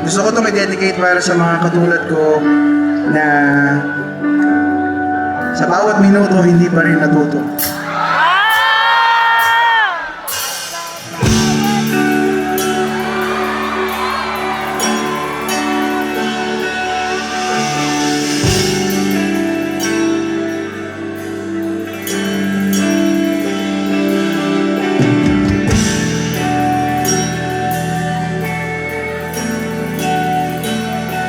Gusto ko itong i-dedicate para sa mga katulad ko na sa bawat minuto hindi pa rin natuto.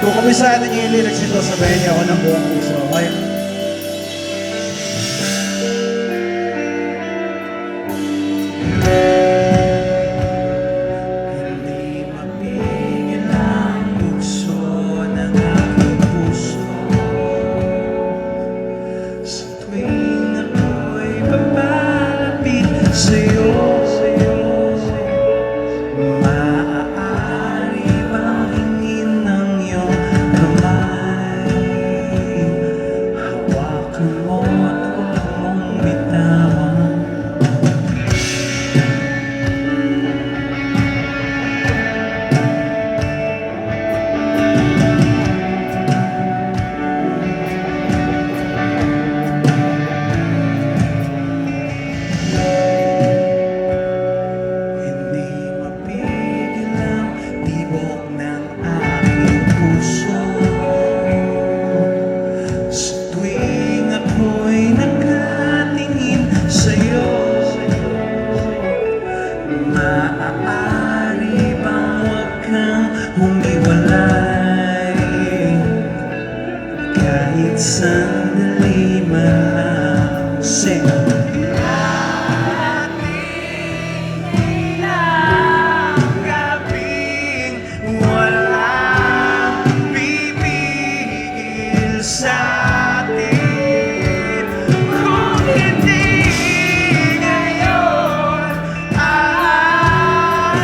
Kung kumisa natin yung lyrics nito, sabayan niyo ako ng buong puso, okay? Hindi mapigil ang bugso ng aking puso sa tuwing ako'y papalapit sa'yo. Maaari bang hingin ng iyong kamay? Hawakan mo at huwag mong bitawan. Hindi mapigil ang tibok ng aking puso sa tuwing ako'y nakatingin sa'yo. Maaari bang huwag kang humiwalay kahit sandali man lang? Sing! Walang pipigil sa'tin kung hindi ngayon.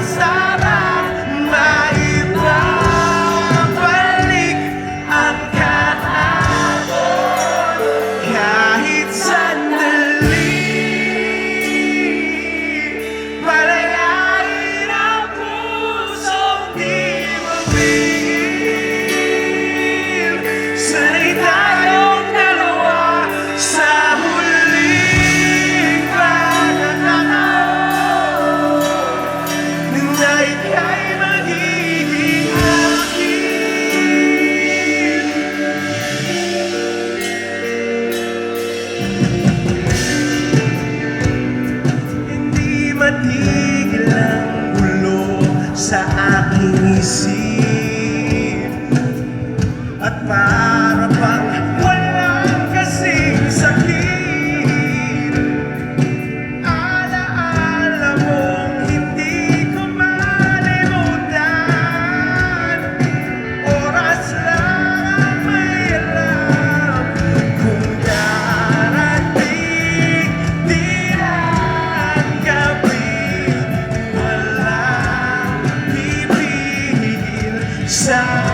Sarap maibabalik ang kahapon kahit sandali. Palayain ang pusong di mapigil. Sanay tayong dalawa sa huling pananaw na ika'y magiging akin. Hindi matigil ang gulo sa aking isip at para bang walang kasing sakit. Alaala mong hindi ko malimutan. Oras lang ang may alam kung darating din ang gabi. Walang pipigil sa'kin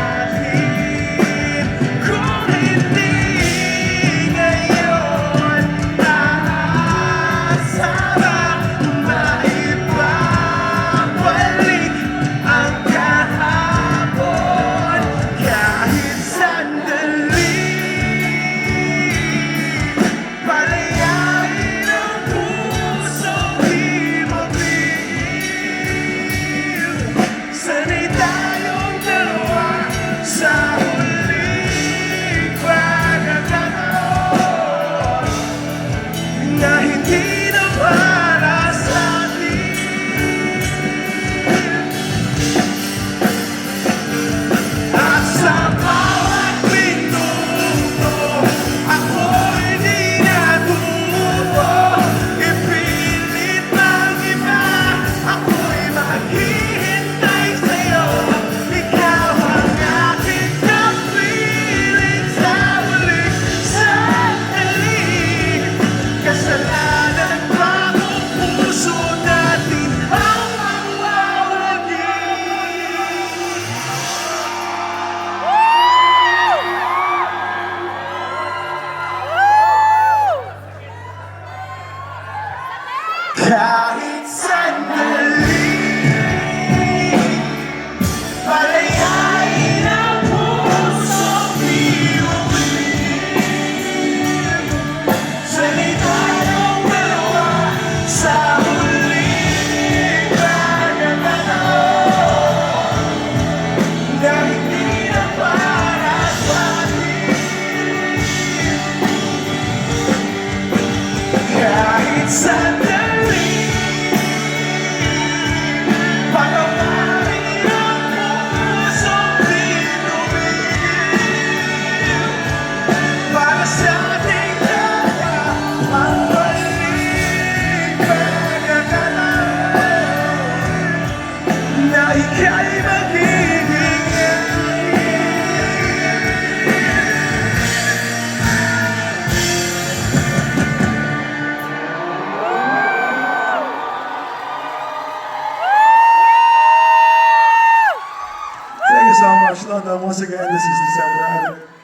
ika'y magbibigay. Thank you so much, London. Once again, this is December.